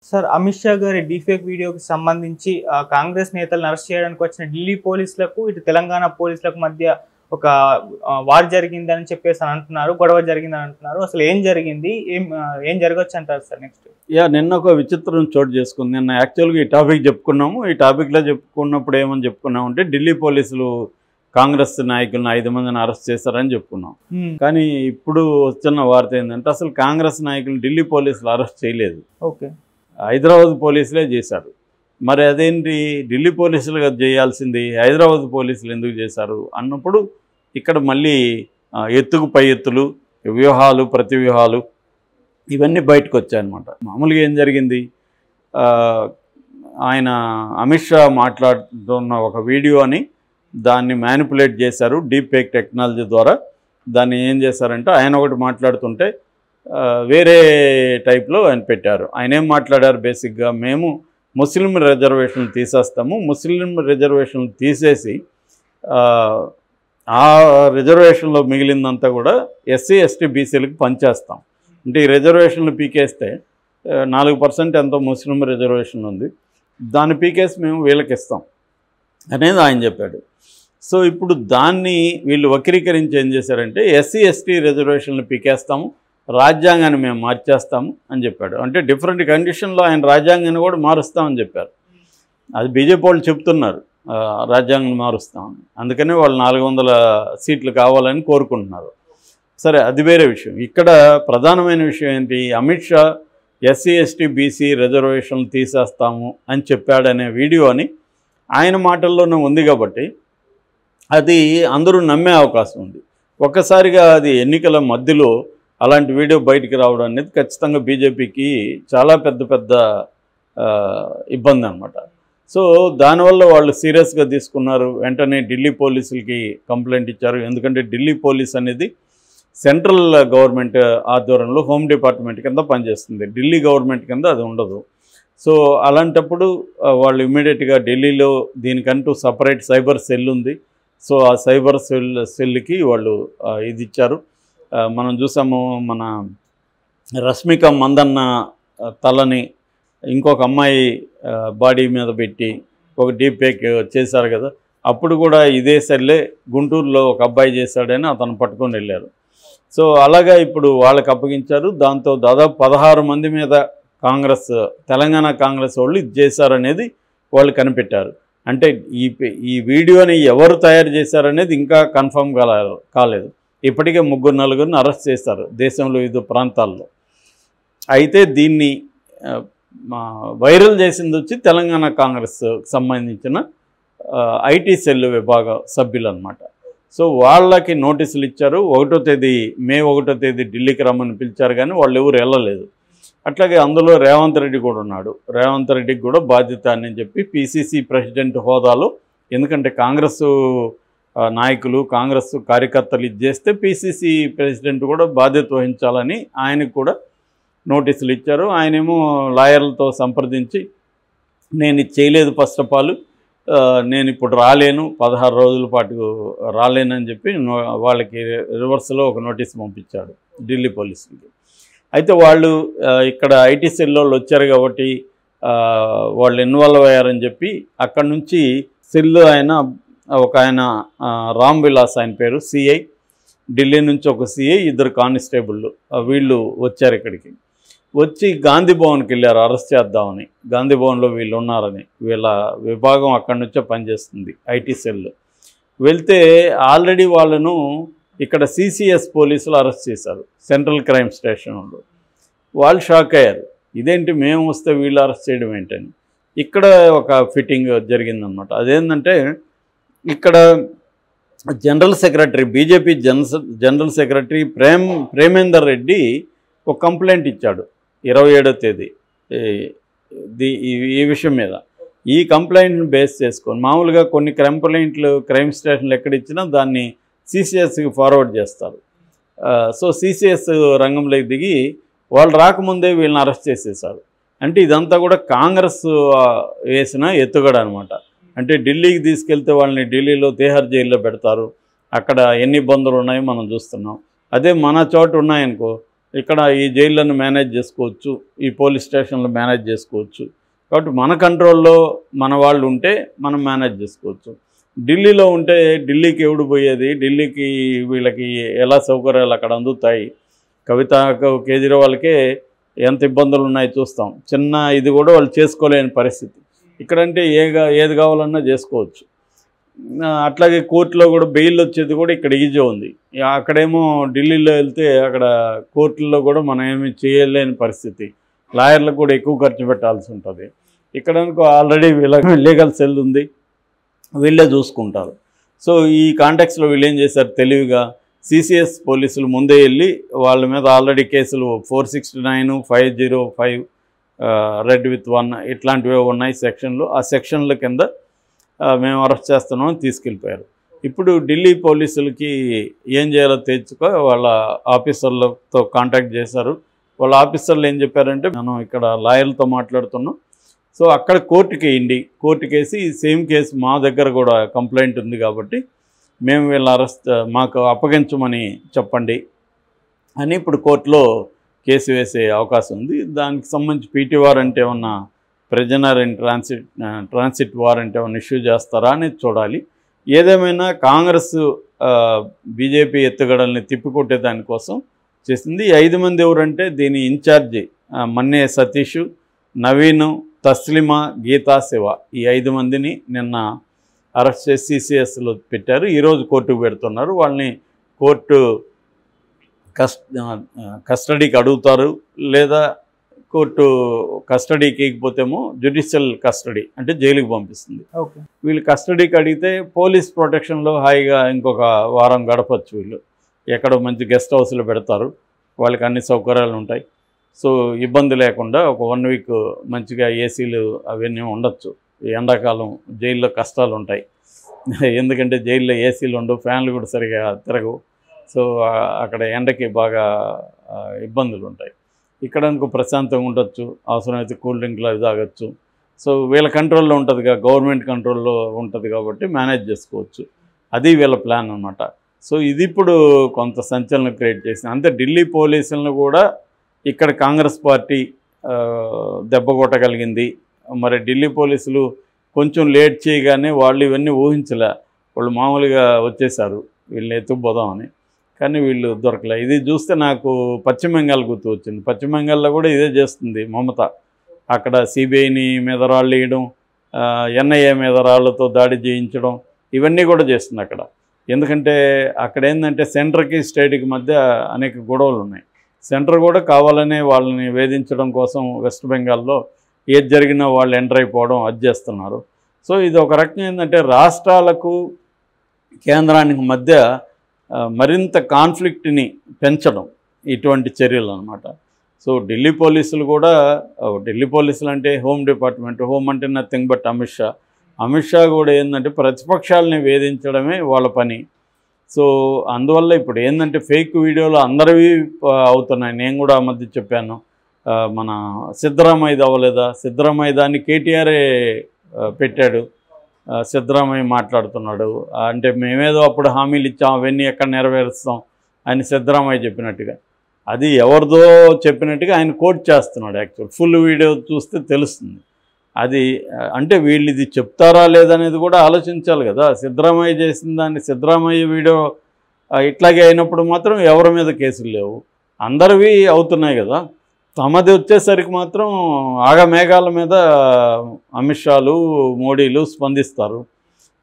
Sir Amit Shah గారి deepfake వీడియోకి సంబంధించి కాంగ్రెస్ నేతలను అరెస్ట్ చేయడానికి వచ్చిన ఢిల్లీ పోలీసులకు ఇటు తెలంగాణ పోలీసులకు మధ్య ఒక వార్ జరిగిందని చెప్పేసి అంటున్నారు, గొడవ జరిగిందని అంటున్నారు. అసలు ఏం జరిగింది, ఏం జరగచ్చు అంటారు సార్ నెక్స్ట్? నిన్న ఒక విచిత్రం చోటు చేసుకుంది. నిన్న యాక్చువల్గా ఈ టాపిక్ చెప్పుకున్నాము. ఈ టాపిక్లో చెప్పుకున్నప్పుడు ఏమని చెప్పుకున్నామంటే ఢిల్లీ పోలీసులు కాంగ్రెస్ నాయకులను 5 మందిని అరెస్ట్ చేశారని చెప్పుకున్నాం. కానీ ఇప్పుడు వచ్చిన వార్త ఏంటంటే అసలు కాంగ్రెస్ నాయకులు ఢిల్లీ పోలీసులు అరెస్ట్ చేయలేదు, ఓకే, హైదరాబాద్ పోలీసులే చేశారు. మరి అదేంటి, ఢిల్లీ పోలీసులు చేయాల్సింది హైదరాబాద్ పోలీసులు ఎందుకు చేశారు అన్నప్పుడు ఇక్కడ మళ్ళీ ఎత్తుకు పై ఎత్తులు, వ్యూహాలు, ప్రతి వ్యూహాలు ఇవన్నీ బయటకు వచ్చాయన్నమాట. మామూలుగా ఏం జరిగింది, ఆయన అమిత్ షా మాట్లాడుతున్న ఒక వీడియోని దాన్ని మ్యానిపులేట్ చేశారు డీప్ ఫేక్ టెక్నాలజీ ద్వారా. దాన్ని ఏం చేశారంటే ఆయన ఒకటి మాట్లాడుతుంటే వేరే టైప్లో ఆయన పెట్టారు. ఆయన ఏం మాట్లాడారు, బేసిక్గా మేము ముస్లిం రిజర్వేషన్లు తీసేస్తాము, ముస్లిం రిజర్వేషన్లు తీసేసి ఆ రిజర్వేషన్లో మిగిలిందంతా కూడా ఎస్సీ ఎస్టీ బీసీలకు పనిచేస్తాం. అంటే ఈ రిజర్వేషన్లు పీకేస్తే 4% ఎంతో ముస్లిం రిజర్వేషన్ ఉంది, దాన్ని పీకేసి మేము వీళ్ళకి ఇస్తాం అనేది ఆయన చెప్పాడు. సో ఇప్పుడు దాన్ని వీళ్ళు వక్రీకరించి ఏం చేశారంటే ఎస్సీ ఎస్టీ రిజర్వేషన్లు పీకేస్తాము, రాజ్యాంగాన్ని మేము మార్చేస్తాము అని చెప్పాడు. అంటే డిఫరెంట్ కండిషన్లో ఆయన రాజ్యాంగాన్ని కూడా మారుస్తామని చెప్పారు. అది బీజేపీ వాళ్ళు చెప్తున్నారు రాజ్యాంగం మారుస్తామని, అందుకనే వాళ్ళు 400 సీట్లు కావాలని కోరుకుంటున్నారు. సరే, అది వేరే విషయం. ఇక్కడ ప్రధానమైన విషయం ఏంటి, Amit Shah SC ST BC రిజర్వేషన్లు తీసేస్తాము అని చెప్పాడనే వీడియోని ఆయన మాటల్లోనే ఉంది కాబట్టి అది అందరూ నమ్మే అవకాశం ఉంది. ఒక్కసారిగా అది ఎన్నికల మధ్యలో అలాంటి వీడియో బయటికి రావడం అనేది ఖచ్చితంగా బీజేపీకి చాలా పెద్ద ఇబ్బంది అన్నమాట. సో దానివల్ల వాళ్ళు సీరియస్గా తీసుకున్నారు. వెంటనే ఢిల్లీ పోలీసులకి కంప్లైంట్ ఇచ్చారు. ఎందుకంటే ఢిల్లీ పోలీస్ అనేది సెంట్రల్ గవర్నమెంట్ ఆధ్వర్యంలో హోమ్ డిపార్ట్మెంట్ కింద పనిచేస్తుంది, ఢిల్లీ గవర్నమెంట్ కింద అది ఉండదు. సో అలాంటప్పుడు వాళ్ళు ఇమ్మీడియట్గా ఢిల్లీలో దీనికంటూ సపరేట్ సైబర్ సెల్ ఉంది. సో ఆ సైబర్ సెల్కి వాళ్ళు ఇది ఇచ్చారు. మనం చూసాము, మన రష్మిక మందన్న తలని ఇంకొక అమ్మాయి బాడీ మీద పెట్టి ఒక డీప్ ఫేక్ చేశారు కదా, అప్పుడు కూడా ఇదే సెల్లే గుంటూరులో ఒక అబ్బాయి చేశాడని అతను పట్టుకొని వెళ్ళారు. సో అలాగా ఇప్పుడు వాళ్ళకి అప్పగించారు. దాంతో దాదాపు 16 మంది మీద తెలంగాణ కాంగ్రెస్ వాళ్ళు ఇది చేశారనేది వాళ్ళు కనిపెట్టారు. అంటే ఈ వీడియోని ఎవరు తయారు చేశారనేది ఇంకా కన్ఫర్మ్ కాలేదు. ఇప్పటికే 3-4 అరెస్ట్ చేశారు దేశంలో వివిధ ప్రాంతాల్లో. అయితే దీన్ని వైరల్ చేసింది వచ్చి తెలంగాణ కాంగ్రెస్ సంబంధించిన ఐటీ సెల్ విభాగ సభ్యులు అన్నమాట. సో వాళ్ళకి నోటీసులు ఇచ్చారు. మే 1వ తేదీ ఢిల్లీకి రమ్మని పిలిచారు, కానీ వాళ్ళు ఎవరు వెళ్ళలేదు. అట్లాగే అందులో రేవంత్ రెడ్డి కూడా ఉన్నాడు. రేవంత్ రెడ్డికి కూడా బాధ్యత అని చెప్పి పిసిసి ప్రెసిడెంట్ హోదాలో, ఎందుకంటే కాంగ్రెస్ నాయకులు కాంగ్రెస్ కార్యకర్తలు ఇది చేస్తే పిసిసి ప్రెసిడెంట్ కూడా బాధ్యత వహించాలని ఆయనకు కూడా నోటీసులు ఇచ్చారు. ఆయనేమో లాయర్లతో సంప్రదించి నేను ఇది చేయలేదు, ఫస్ట్ ఆఫ్ ఆల్ నేను ఇప్పుడు రాలేను, 16 రోజుల పాటు రాలేనని చెప్పి వాళ్ళకి రివర్స్లో ఒక నోటీస్ పంపించాడు ఢిల్లీ పోలీసులకి. అయితే వాళ్ళు ఇక్కడ ఐటీ సెల్లో వచ్చారు కాబట్టి వాళ్ళు ఇన్వాల్వ్ అయ్యారని చెప్పి అక్కడి నుంచి సెల్ ఆయన రామ్ విలాస్ ఆయన పేరు, సిఐ, ఢిల్లీ నుంచి ఒక సిఐ, 2 కానిస్టేబుల్ వీళ్ళు వచ్చారు. ఇక్కడికి వచ్చి గాంధీ భవన్కి వెళ్ళారు అరెస్ట్ చేద్దామని. గాంధీ భవన్లో వీళ్ళు ఉన్నారని, వీళ్ళ విభాగం అక్కడి నుంచే పనిచేస్తుంది ఐటీ సెల్. వెళ్తే ఆల్రెడీ వాళ్ళను ఇక్కడ సిసిఎస్ పోలీసులు అరెస్ట్ చేశారు, సెంట్రల్ క్రైమ్ స్టేషన్లో. వాళ్ళు షాక్ అయ్యారు, ఇదేంటి మేము వస్తే వీళ్ళు అరెస్ట్ చేయడం ఏంటని. ఇక్కడ ఒక ఫిట్టింగ్ జరిగిందనమాట. అదేంటంటే ఇక్కడ general secretary, BJP general secretary Premender Reddy ఒక కంప్లైంట్ ఇచ్చాడు 27వ తేదీ ఈ విషయం మీద. ఈ కంప్లైంట్ని బేస్ చేసుకొని మామూలుగా కొన్ని క్రైమ్ స్టేషన్లు ఎక్కడిచ్చినా దాన్ని సిసిఎస్కి ఫార్వర్డ్ చేస్తారు. సో సిసిఎస్ రంగంలోకి దిగి వాళ్ళు రాకముందే వీళ్ళని అరెస్ట్ చేసేసారు. అంటే ఇదంతా కూడా కాంగ్రెస్ వేసిన ఎత్తుగడ అనమాట. అంటే ఢిల్లీకి తీసుకెళ్తే వాళ్ళని ఢిల్లీలో తిహార్ జైల్లో పెడతారు, అక్కడ ఎన్ని ఇబ్బందులు ఉన్నాయో మనం చూస్తున్నాం. అదే మన చోట ఉన్నాయనుకో ఇక్కడ ఈ జైళ్ళను మేనేజ్ చేసుకోవచ్చు, ఈ పోలీస్ స్టేషన్లు మేనేజ్ చేసుకోవచ్చు. కాబట్టి మన కంట్రోల్లో మన వాళ్ళు ఉంటే మనం మేనేజ్ చేసుకోవచ్చు. ఢిల్లీలో ఉంటే ఢిల్లీకి ఎవడు పోయేది, ఢిల్లీకి వీళ్ళకి ఎలా సౌకర్యాలు అక్కడ అందుతాయి. కవిత కేజ్రీవాల్కే ఎంత ఇబ్బందులు ఉన్నాయో చూస్తాం. చిన్న ఇది కూడా వాళ్ళు చేసుకోలేని పరిస్థితి. ఇక్కడంటే ఏది కావాలన్నా చేసుకోవచ్చు. అట్లాగే కోర్టులో కూడా బెయిల్ వచ్చేది కూడా ఇక్కడ ఈజీ ఉంది. అక్కడేమో ఢిల్లీలో వెళ్తే అక్కడ కోర్టుల్లో కూడా మనం ఏమీ చేయలేని పరిస్థితి. లాయర్లకు కూడా ఎక్కువ ఖర్చు పెట్టాల్సి ఉంటుంది. ఇక్కడ ఆల్రెడీ వీళ్ళకి లీగల్ సెల్ ఉంది, వీళ్ళే చూసుకుంటారు. సో ఈ కాంటాక్ట్స్లో వీళ్ళు ఏం చేశారు, తెలివిగా సిసిఎస్ పోలీసులు ముందే వెళ్ళి వాళ్ళ మీద ఆల్రెడీ కేసులు 469, 505 రెడ్ విత్ 1 ఇట్లాంటివి ఉన్నాయి సెక్షన్లు. ఆ సెక్షన్ల కింద మేము అరెస్ట్ చేస్తున్నామని తీసుకెళ్ళిపోయారు. ఇప్పుడు ఢిల్లీ పోలీసులకి ఏం చేయాలో తెచ్చుకో వాళ్ళ ఆఫీసర్లతో కాంటాక్ట్ చేశారు. వాళ్ళ ఆఫీసర్లు ఏం చెప్పారంటే, మనం ఇక్కడ లాయర్లతో మాట్లాడుతున్నాం, సో అక్కడ కోర్టుకేసి సేమ్ కేసు మా దగ్గర కూడా కంప్లైంట్ ఉంది కాబట్టి మేము వీళ్ళ అరెస్ట్ మాకు అప్పగించమని చెప్పండి అని ఇప్పుడు కోర్టులో కేసు వేసే అవకాశం ఉంది. దానికి సంబంధించి పీటీ వారెంట్ ఏమన్నా ప్రిజనర్ ఇన్ ట్రాన్సిట్ వారెంట్ ఏమన్నా ఇష్యూ చేస్తారా అనేది చూడాలి. ఏదేమైనా కాంగ్రెస్ బీజేపీ ఎత్తుగడల్ని తిప్పికొట్టే దానికోసం చేసింది. ఈ 5 మంది ఎవరంటే దీని ఇన్ఛార్జి మన్నే సతీష్, నవీన్, తస్లిమా, గీతా, శివ, ఈ 5 మందిని నిన్న అరెస్ట్ చేసి సిసిఎస్లో పెట్టారు. ఈరోజు కోర్టుకు పెడుతున్నారు. వాళ్ళని కోర్టు కస్టడీకి అడుగుతారు, లేదా కోర్టు కస్టడీకి ఇకపోతేమో జ్యుడిషియల్ కస్టడీ అంటే జైలుకి పంపిస్తుంది. వీళ్ళు కస్టడీకి అడిగితే పోలీస్ ప్రొటెక్షన్లో హాయిగా ఇంకొక వారం గడపచ్చు. వీళ్ళు ఎక్కడో మంచి గెస్ట్ హౌస్లో పెడతారు, వాళ్ళకి అన్ని సౌకర్యాలు ఉంటాయి. సో ఇబ్బంది లేకుండా ఒక 1 వీక్ మంచిగా ఏసీలు అవన్నీ ఉండొచ్చు. ఎండాకాలం జైల్లో కష్టాలు ఉంటాయి, ఎందుకంటే జైల్లో ఏసీలు ఉండవు, ఫ్యాన్లు కూడా సరిగా తిరగవు. సో అక్కడ ఎండకి బాగా ఇబ్బందులు ఉంటాయి. ఇక్కడ ప్రశాంతంగా ఉండొచ్చు, అవసరమైతే కూల్ డ్రింక్లు అవి తాగొచ్చు. సో వీళ్ళ కంట్రోల్లో ఉంటుందిగా, గవర్నమెంట్ కంట్రోల్లో ఉంటుంది కాబట్టి మేనేజ్ చేసుకోవచ్చు. అది వీళ్ళ ప్లాన్ అన్నమాట. సో ఇది ఇప్పుడు కొంత సంచలనం క్రియేట్ చేసింది. అంతే ఢిల్లీ పోలీసులను కూడా ఇక్కడ కాంగ్రెస్ పార్టీ దెబ్బ కొట్టగలిగింది. మరి ఢిల్లీ పోలీసులు కొంచెం లేట్ చేయగానే వాళ్ళు ఇవన్నీ ఊహించలే, వాళ్ళు మామూలుగా వచ్చేసారు వీళ్ళని ఎత్తుకుపోదామని. కానీ వీళ్ళు దొరకలే. ఇది చూస్తే నాకు పశ్చిమ బెంగాల్ గుర్తు వచ్చింది. పశ్చిమ బెంగాల్లో కూడా ఇదే చేస్తుంది మమత. అక్కడ సిబిఐని మీద రాళ్ళు వేయడం, ఎన్ఐఏ మీద రాళ్లతో దాడి చేయించడం, ఇవన్నీ కూడా చేస్తుంది అక్కడ. ఎందుకంటే అక్కడ ఏంటంటే సెంటర్కి స్టేట్కి మధ్య అనేక గొడవలు ఉన్నాయి. సెంటర్ కూడా కావాలనే వాళ్ళని వేధించడం కోసం వెస్ట్ బెంగాల్లో ఏది జరిగినా వాళ్ళు ఎంటర్ అయిపోవడం అది చేస్తున్నారు. సో ఇది ఒక రకంగా ఏంటంటే రాష్ట్రాలకు కేంద్రానికి మధ్య మరింత కాన్ఫ్లిక్ట్ని పెంచడం ఇటువంటి చర్యలు అన్నమాట. సో ఢిల్లీ పోలీసులు కూడా, ఢిల్లీ పోలీసులు అంటే హోమ్ డిపార్ట్మెంట్, హోమ్ అంటే నథింగ్ బట్ అమిత్ షా కూడా ఏంటంటే ప్రతిపక్షాలని వేధించడమే వాళ్ళ పని. సో అందువల్ల ఇప్పుడు ఏంటంటే ఫేక్ వీడియోలు అందరివి అవుతున్నాయి. నేను కూడా ఆ మధ్య చెప్పాను, మన సిద్ధరామయ్యది అవ్వలేదా, సిద్ధరామయ్య దాన్ని కేటీఆరే పెట్టాడు. సిద్ధరామయ్య మాట్లాడుతున్నాడు అంటే మేమేదో అప్పుడు హామీలు ఇచ్చాం అవన్నీ ఎక్కడ నెరవేరుస్తాం అని సిద్ధరామయ్య చెప్పినట్టుగా, అది ఎవరిదో చెప్పినట్టుగా ఆయన కోట్ చేస్తున్నాడు. యాక్చువల్ ఫుల్ వీడియో చూస్తే తెలుస్తుంది. అది అంటే వీళ్ళు ఇది చెప్తారా లేదనేది కూడా ఆలోచించాలి కదా. సిద్ధరామయ్య చేసిన దాన్ని, సిద్ధరామయ్య వీడియో ఇట్లాగే అయినప్పుడు మాత్రం ఎవరి మీద కేసులు లేవు, అందరివి అవుతున్నాయి కదా. తమది వచ్చేసరికి మాత్రం ఆగమేఘాల మీద అమిత్ షాలు, మోడీలు స్పందిస్తారు.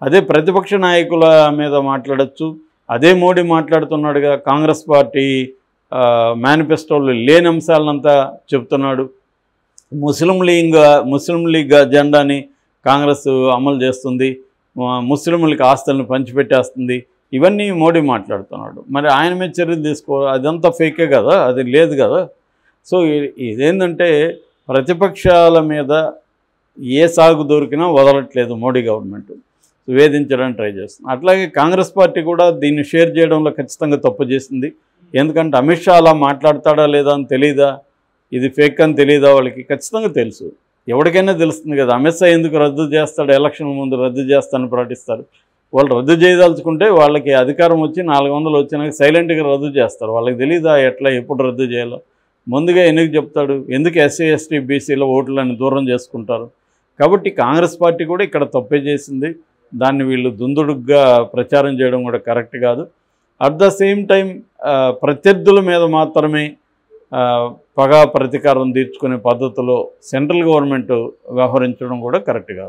అదే ప్రతిపక్ష నాయకుల మీద మాట్లాడచ్చు. అదే మోడీ మాట్లాడుతున్నాడుగా, కాంగ్రెస్ పార్టీ మేనిఫెస్టోలో లేని అంశాలనంతా చెప్తున్నాడు. ముస్లిం లీగ్ అజెండాని కాంగ్రెస్ అమలు చేస్తుంది, ముస్లింలకి ఆస్తులను పంచిపెట్టేస్తుంది, ఇవన్నీ మోడీ మాట్లాడుతున్నాడు. మరి ఆయన మీద చర్యలు తీసుకోవాలి, అదంతా ఫేకే కదా, అది లేదు కదా. సో ఇదేంటంటే ప్రతిపక్షాల మీద ఏ సాగు దొరికినా వదలట్లేదు మోడీ గవర్నమెంట్, వేధించడానికి ట్రై చేస్తుంది. అట్లాగే కాంగ్రెస్ పార్టీ కూడా దీన్ని షేర్ చేయడంలో ఖచ్చితంగా తప్పు చేసింది. ఎందుకంటే అమిత్ షా అలా మాట్లాడతాడా లేదా అని తెలీదా, ఇది ఫేక్ అని తెలీదా వాళ్ళకి? ఖచ్చితంగా తెలుసు, ఎవరికైనా తెలుస్తుంది కదా. అమిత్ షా ఎందుకు రద్దు చేస్తాడు, ఎలక్షన్ ముందు రద్దు చేస్తానని ప్రకటిస్తారు. వాళ్ళు రద్దు చేయదలుచుకుంటే వాళ్ళకి అధికారం వచ్చి 400 వచ్చినాక సైలెంట్గా రద్దు చేస్తారు. వాళ్ళకి తెలీదా ఎట్లా ఎప్పుడు రద్దు చేయాలో? ముందుగా ఎందుకు చెప్తాడు? ఎందుకు ఎస్సీ ఎస్టీ బీసీల ఓట్లను దూరం చేసుకుంటారు? కాబట్టి కాంగ్రెస్ పార్టీ కూడా ఇక్కడ తప్పే చేసింది. దాన్ని వీళ్ళు దుందుడుగ్గా ప్రచారం చేయడం కూడా కరెక్ట్ కాదు. అట్ ద సేమ్ టైం ప్రత్యర్థుల మీద మాత్రమే పగా ప్రతీకారం తీర్చుకునే పద్ధతిలో సెంట్రల్ గవర్నమెంట్ వ్యవహరించడం కూడా కరెక్ట్ కాదు.